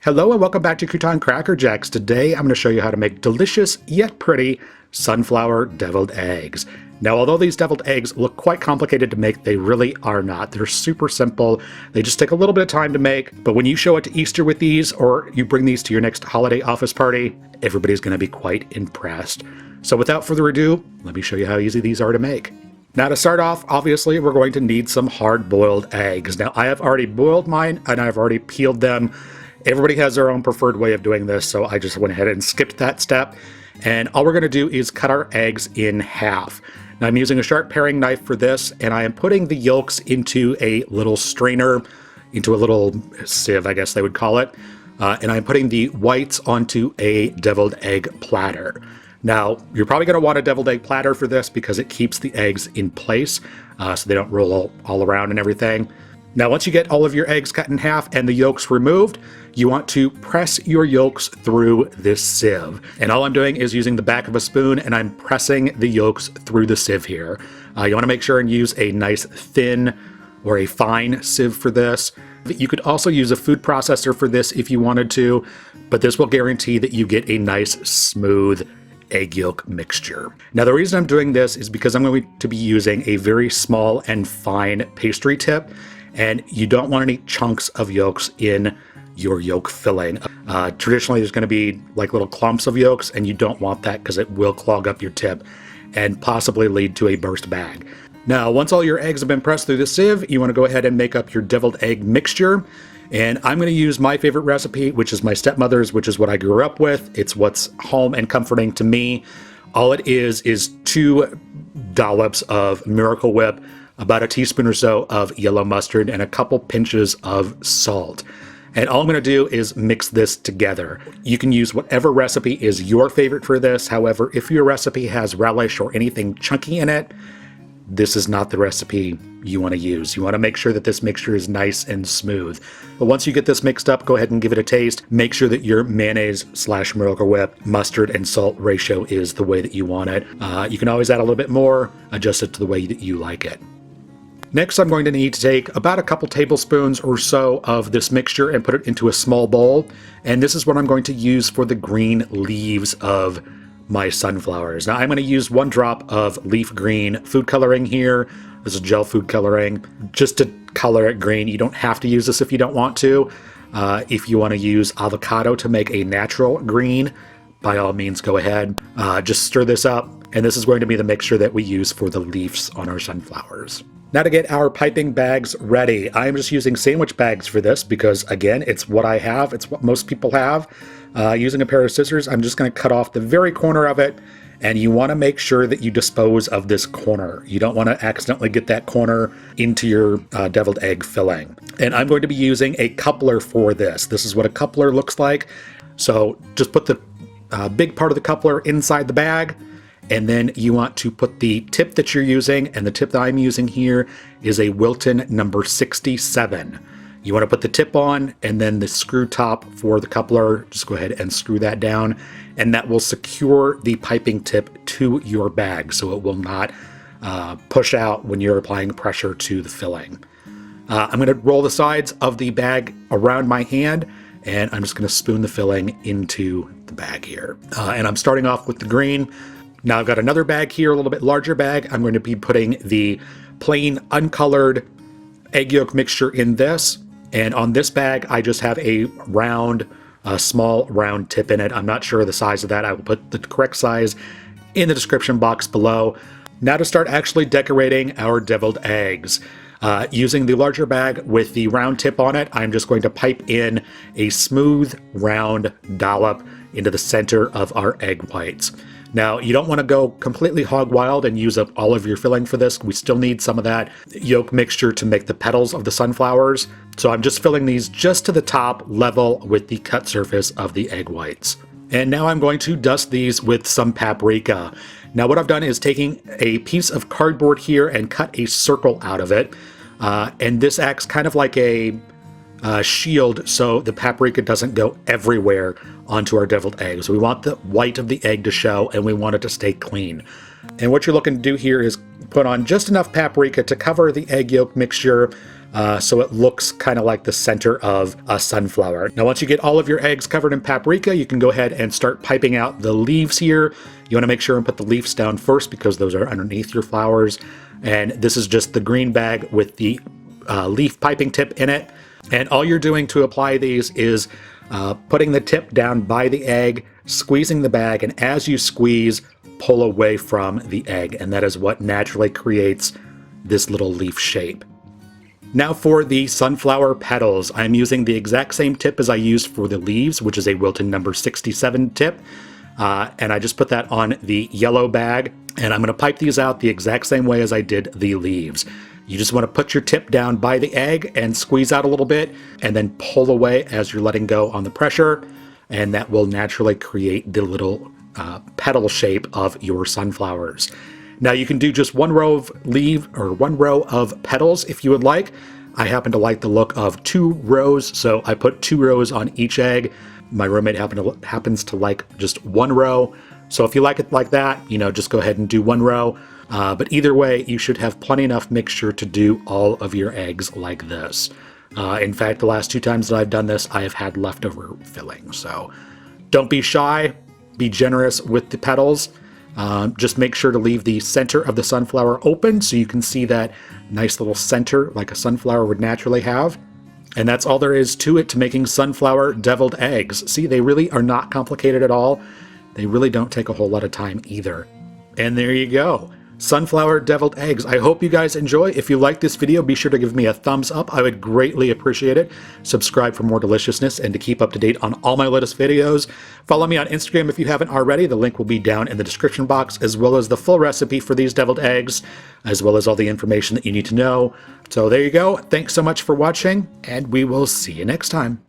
Hello and welcome back to Crouton Cracker Jacks. Today I'm going to show you how to make delicious yet pretty sunflower deviled eggs. Now, although these deviled eggs look quite complicated to make, they really are not. They're super simple. They just take a little bit of time to make, but when you show it to Easter with these or you bring these to your next holiday office party, everybody's going to be quite impressed. So without further ado, let me show you how easy these are to make. Now to start off, obviously we're going to need some hard-boiled eggs. Now I have already boiled mine and I've already peeled them. Everybody has their own preferred way of doing this, so I just went ahead and skipped that step. And all we're going to do is cut our eggs in half. Now I'm using a sharp paring knife for this, and I am putting the yolks into a little strainer, into a little sieve, I guess they would call it. And I'm putting the whites onto a deviled egg platter. Now, you're probably going to want a deviled egg platter for this because it keeps the eggs in place so they don't roll all around and everything. Now, once you get all of your eggs cut in half and the yolks removed, you want to press your yolks through this sieve. And all I'm doing is using the back of a spoon and I'm pressing the yolks through the sieve here. You want to make sure and use a nice thin or a fine sieve for this. You could also use a food processor for this if you wanted to, but this will guarantee that you get a nice smooth egg yolk mixture. Now the reason I'm doing this is because I'm going to be using a very small and fine pastry tip, and you don't want any chunks of yolks in your yolk filling. Traditionally there's going to be like little clumps of yolks, and you don't want that because it will clog up your tip and possibly lead to a burst bag. Now once all your eggs have been pressed through the sieve, you want to go ahead and make up your deviled egg mixture. And I'm going to use my favorite recipe, which is my stepmother's, which is what I grew up with. It's what's home and comforting to me. All it is 2 dollops of Miracle Whip, about a teaspoon or so of yellow mustard, and a couple pinches of salt. And all I'm going to do is mix this together. You can use whatever recipe is your favorite for this. However, if your recipe has relish or anything chunky in it, this is not the recipe you want to use. You want to make sure that this mixture is nice and smooth. But once you get this mixed up, go ahead and give it a taste. Make sure that your mayonnaise / Miracle Whip mustard and salt ratio is the way that you want it. You can always add a little bit more, adjust it to the way that you like it. Next, I'm going to need to take about a couple tablespoons or so of this mixture and put it into a small bowl. And this is what I'm going to use for the green leaves of my sunflowers. Now I'm going to use 1 drop of leaf green food coloring here. This is gel food coloring, just to color it green. You don't have to use this if you don't want to. If you want to use avocado to make a natural green, by all means go ahead. Just stir this up, and this is going to be the mixture that we use for the leaves on our sunflowers. Now to get our piping bags ready, I am just using sandwich bags for this because, again, it's what I have. It's what most people have. Using a pair of scissors, I'm just going to cut off the very corner of it, and you want to make sure that you dispose of this corner. You don't want to accidentally get that corner into your deviled egg filling. And I'm going to be using a coupler for this. This is what a coupler looks like. So just put the big part of the coupler inside the bag, and then you want to put the tip that you're using, and the tip that I'm using here is a Wilton number 67. You want to put the tip on, and then the screw top for the coupler, just go ahead and screw that down, and that will secure the piping tip to your bag so it will not push out when you're applying pressure to the filling. I'm going to roll the sides of the bag around my hand, and I'm just going to spoon the filling into the bag here. And I'm starting off with the green. Now I've got another bag here, a little bit larger bag. I'm going to be putting the plain uncolored egg yolk mixture in this. And on this bag, I just have a small round tip in it. I'm not sure of the size of that. I will put the correct size in the description box below. Now to start actually decorating our deviled eggs. Using the larger bag with the round tip on it, I'm just going to pipe in a smooth round dollop into the center of our egg whites. Now, you don't want to go completely hog wild and use up all of your filling for this. We still need some of that yolk mixture to make the petals of the sunflowers. So I'm just filling these just to the top level with the cut surface of the egg whites. And now I'm going to dust these with some paprika. Now what I've done is taking a piece of cardboard here and cut a circle out of it. And this acts kind of like a shield so the paprika doesn't go everywhere onto our deviled eggs. We want the white of the egg to show, and we want it to stay clean. And what you're looking to do here is put on just enough paprika to cover the egg yolk mixture, so it looks kind of like the center of a sunflower. Now once you get all of your eggs covered in paprika, you can go ahead and start piping out the leaves here. You want to make sure and put the leaves down first because those are underneath your flowers. And this is just the green bag with the leaf piping tip in it. And all you're doing to apply these is putting the tip down by the egg, squeezing the bag, and as you squeeze, pull away from the egg. And that is what naturally creates this little leaf shape. Now for the sunflower petals, I'm using the exact same tip as I used for the leaves, which is a Wilton number 67 tip. And I just put that on the yellow bag, and I'm going to pipe these out the exact same way as I did the leaves. You just want to put your tip down by the egg and squeeze out a little bit, and then pull away as you're letting go on the pressure, and that will naturally create the little petal shape of your sunflowers. Now you can do just one row of leaf or one row of petals if you would like. I happen to like the look of 2 rows, so I put 2 rows on each egg. My roommate happens to like just 1 row. So if you like it like that, you know, just go ahead and do 1 row. But either way, you should have plenty enough mixture to do all of your eggs like this. In fact, the last 2 times that I've done this, I have had leftover filling. So don't be shy, be generous with the petals. Just make sure to leave the center of the sunflower open so you can see that nice little center like a sunflower would naturally have. And that's all there is to it, to making sunflower deviled eggs. See, they really are not complicated at all. They really don't take a whole lot of time either. And there you go. Sunflower deviled eggs. I hope you guys enjoy. If you like this video, be sure to give me a thumbs up. I would greatly appreciate it. Subscribe for more deliciousness and to keep up to date on all my latest videos. Follow me on Instagram if you haven't already. The link will be down in the description box, as well as the full recipe for these deviled eggs, as well as all the information that you need to know. So there you go. Thanks so much for watching, and we will see you next time.